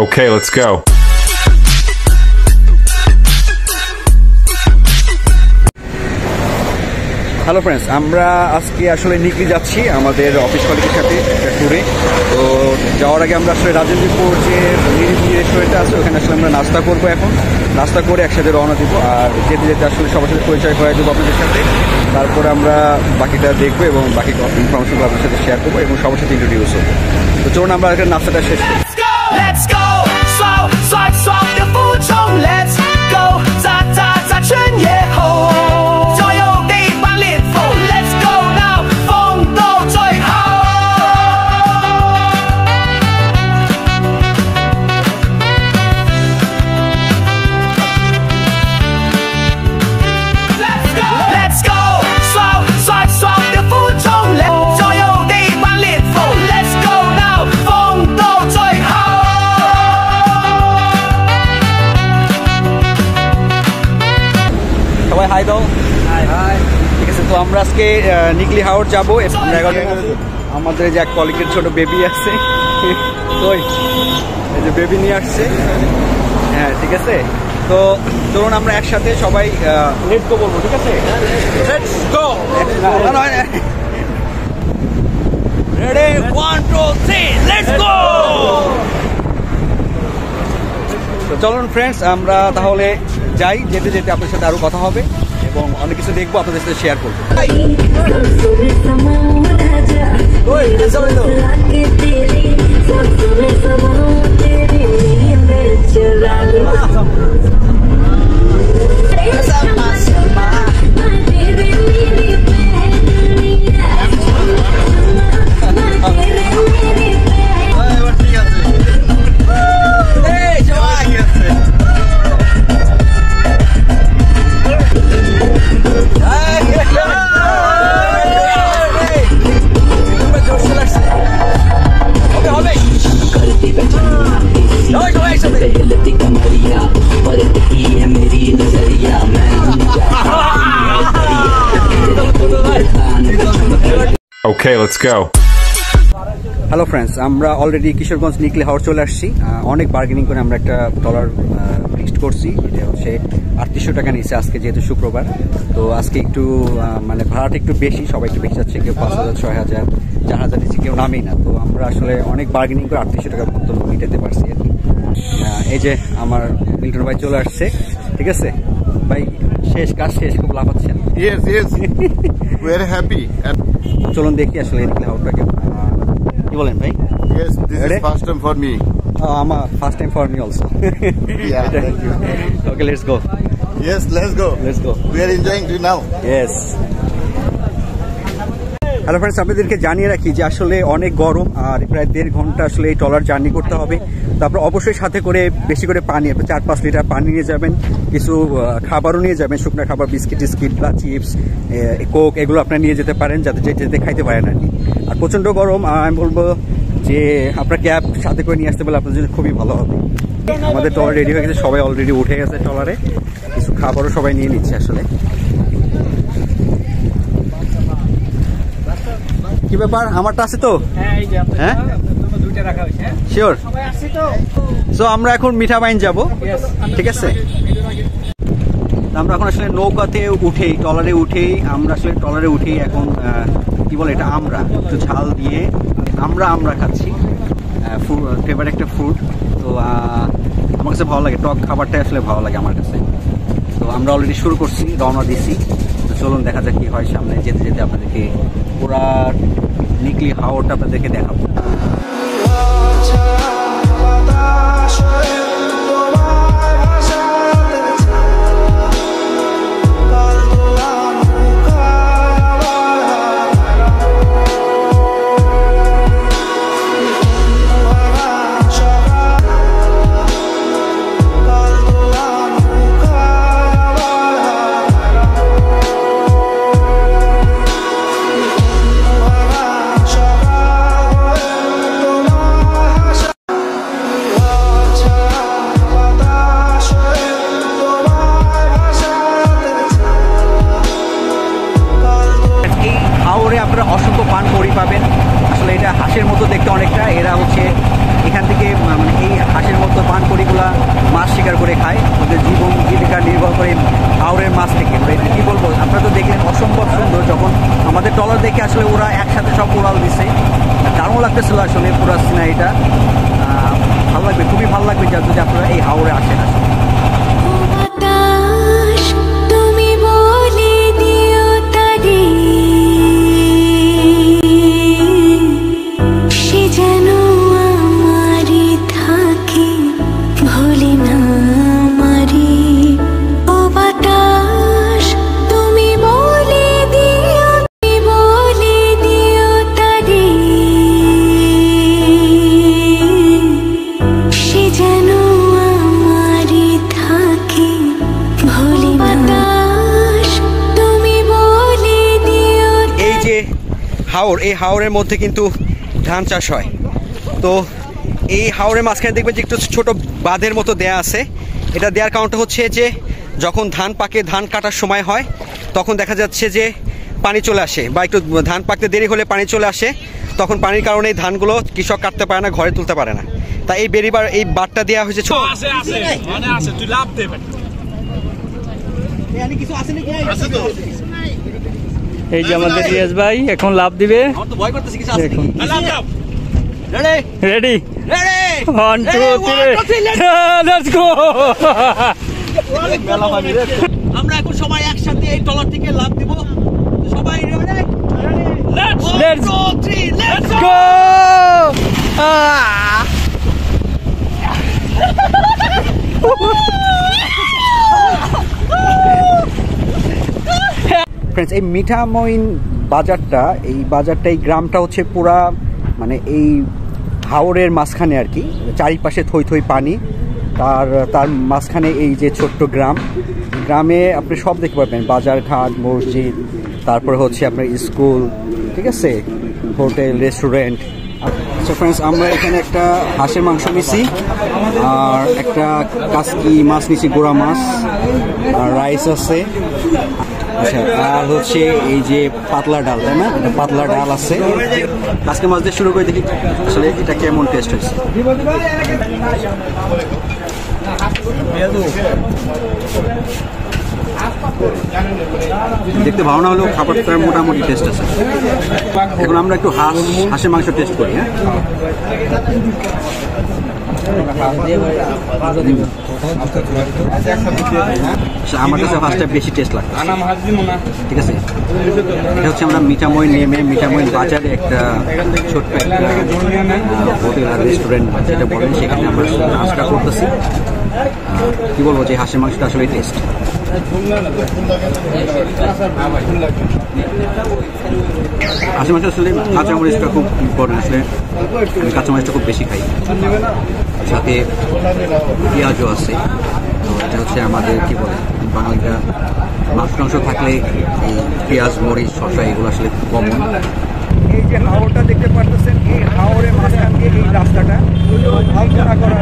Okay, let's go. Hello friends, আমরা আজকে আসলে নিকলি যাচ্ছি আমাদের অফিস কলিগের সাথে একটা ট্যুরে। তো যাওয়ার আগে আমরা আসলে রাজেন্দ্রপুর যে নিরিবিলি রেস্টুরেন্টটা আছে ওখানে আসলে আমরা নাস্তা করবো। এখন নাস্তা করে একসাথে রওনা দিব, আর যেতে যেতে আসলে সবার সাথে পরিচয় হয়ে যাবো আপনাদের সাথে। তারপরে আমরা বাকিটা দেখবো এবং বাকি ইনফরমেশনগুলো আপনাদের সাথে শেয়ার করবো এবং সবার সাথে ইন্ট্রোডিউস হবো। তো চলুন আমরা আজকে নাস্তাটা শেষ করি। Let's go, swap the food chong. Let's go, za za za chen ye ho. Joy yo di ban liet fo. Let's go now, fong do joy hao. Let's go, swap the food chong. Joy yo di ban liet fo. Let's go now, fong do joy hao. সবাই high দাও। High. ঠিক আছে, তো আমরা আজকে নিকলি হাওড় যাবো। আমরা 11 আমাদের যে এক কলিগের ছোট বেবি আসছে, ওই এই যে বেবি নিয়ে আসছে। হ্যাঁ ঠিক আছে, তো ধরুন আমরা একসাথে সবাই লেটস গো বলবো। ঠিক আছে, let's go. Ready 1 2 3 let's go. তো চলুন ফ্রেন্ডস, আমরা তাহলে যাই। যেতে যেতে আপনার সাথে আরো কথা হবে এবং অনেক কিছু দেখবো, আপনাদের সাথে শেয়ার করবো। Okay, let's go. Hello friends, আমরা অলরেডি কিশোরগঞ্জ নিকলি হাওড় চলে আসছি। অনেক বার্গেনিং করে আমরা একটা ট্রলার ফিক্সড করছি। এটা হচ্ছে 3800 টাকা নিয়েছে আজকে, যেহেতু শুক্রবার। তো আজকে একটু মানে ভাড়াটা একটু বেশি, সবাই একটু বেশি যাচ্ছে। কেউ 5000 6000 4000 নিচ্ছে, কেউ নামেই না। তো আমরা আসলে অনেক বার্গেনিং করে 3800 টাকার মতো মিটাতে পারছি আর কি। এই যে আমার মিল্টন ভাই চলে আসছে। ঠিক আছে ভাই, শেষ কাজ শেষ, খুব লাভ হচ্ছেন। Yes, we are happy. চলুন দেখি আসলে নিকলি হাওড়টাকে। কি বলেন ভাই? Yes, this is first time for me. আমার first time for me also. Yeah, thank you. Okay, let's go. Yes, let's go. We are enjoying it now. Yes. Hello friends, আপনাদেরকে জানিয়ে রাখি যে আসলে অনেক গরম, আর প্রায় 1.5 ঘন্টা আসলে এই ট্রলার জার্নি করতে হবে। তারপর অবশ্যই সাথে করে বেশি করে পানি, 4-5 লিটার পানি নিয়ে যাবেন। কিছু খাবারও নিয়ে যাবেন, শুকনো খাবার, বিস্কিট টিস্কিট বা চিপস, কোক, এগুলো আপনারা নিয়ে যেতে পারেন, যাতে যেতে খাইতে পারেন আর কি। আর প্রচণ্ড গরম, আমি বলবো যে আপনার ক্যাব সাথে করে নিয়ে আসতে পারলে আপনার জন্য খুবই ভালো হবে। আমাদের ট্রলার রেডি হয়ে গেছে, সবাই অলরেডি উঠে গেছে ট্রলারে। কিছু খাবারও সবাই নিয়ে নিচ্ছে আসলে। কি ব্যাপার, আমারটা আছে তো? হ্যাঁ, শিওর। সো আমরা এখন মিঠা বাইন যাব। ঠিক আছে, আমরা এখন আসলে নৌকাতে উঠেই, ট্রলারে উঠেই, আমরা আসলে ট্রলারে উঠেই এখন কি বলে এটা, আমরা একটু ঝাল দিয়ে আমরা খাচ্ছি। ফেভারিট একটা ফুড। তো আমার কাছে ভালো লাগে, টক খাবারটাই আসলে ভালো লাগে আমার কাছে। তো আমরা অলরেডি শুরু করছি, রওনা দিছি। তো চলুন দেখা যাক কি হয় সামনে। যেতে যেতে আপনাদেরকে পুরা নিকলি হাওড়টা আপনাদেরকে দেখাবো। আপনারা অসংখ্য পান কড়ি পাবেন। আসলে এটা হাঁসের মতো দেখতে অনেকটা। এরা হচ্ছে এখান থেকে মানে এই হাঁসের মতো ছিল আসলে পুরো সিনারিটা। ভালো লাগবে, খুবই ভালো লাগবে যদি আপনারা এই হাওরে আসেন আসলে। এই হাওরের মধ্যে কিন্তু ধান চাষ হয়। তো এই হাওরের মাঝখানে দেখবেন যে একটু ছোট বাঁধের মতো দেয়া আছে। এটা দেওয়ার কারণটা হচ্ছে যে যখন ধান পাকে, ধান কাটার সময় হয়, তখন দেখা যাচ্ছে যে পানি চলে আসে, বা একটু ধান পাকতে দেরি হলে পানি চলে আসে। তখন পানির কারণে এই ধানগুলো কৃষক কাটতে পারে না, ঘরে তুলতে পারে না। তাই এই বেরিবার এই বাঁধটা দেওয়া হয়েছে। এই যে আমাদের রিয়াজ ভাই এখন লাভ দিবে। Ready, 1 2 3 let's go. আমরা এখন সবাই একসাথে এই ট্রলার থেকে লাভ দিব। সবাই ready, let's go, 3 let's go. Friends, এই মিঠামইন বাজারটা, এই গ্রামটা হচ্ছে পুরা মানে এই হাওরের মাঝখানে আর কি। চারিপাশে থই থই পানি, তার মাঝখানে এই যে ছোট্ট গ্রামে আপনি সব দেখতে পারবেন, বাজার ঘাট, মসজিদ, তারপরে হচ্ছে আপনার স্কুল, ঠিক আছে, হোটেল, রেস্টুরেন্ট। আচ্ছা ফ্রেন্ডস, আমরা এখানে একটা হাঁসের মাংস নিছি, আর একটা কাসকি মাছ নিছি, গোড়া মাছ, আর রাইস আছে। আচ্ছা, আর হচ্ছে এই যে পাতলা ডাল, তাই না? এটা পাতলা ডাল আছে। আজকে মাছ দিয়ে শুরু করে দেখি আসলে এটা কেমন টেস্ট হয়েছে। দেখতে ভালো না হলেও খাবারটা মোটামুটি টেস্ট আছে। এখন আমরা একটু হাঁসের মাংস টেস্ট করি। হ্যাঁ, আমার কাছে ফার্স্টটা বেশি টেস্ট লাগে, ঠিক আছে। এটা হচ্ছে আমরা মিঠামইন বাজারে একটা ছোট্ট একটা হোটেল আর রেস্টুরেন্ট যেটা বলেন, সেখানে আমরা নাস্তা করতেছি। কি বলবো, যে হাঁসের মাংসটা আসলে টেস্ট। হাঁসের মাংস আসলে কাঁচামরিচটা খুব ইম্পর্টেন্ট। আসলে আমি কাঁচামরিচটা খুব বেশি খাই, সাথে পেঁয়াজও আছে। তো এটা হচ্ছে আমাদের কি বলে, বাঙালিরা মাংস থাকলে এই পেঁয়াজ, মরিচ, শসা এগুলো আসলে কমন। এই যে হাওরটা দেখতে পারতেছেন, এই হাওরের মাঝখান দিয়ে এই রাস্তাটা আলোচনা করা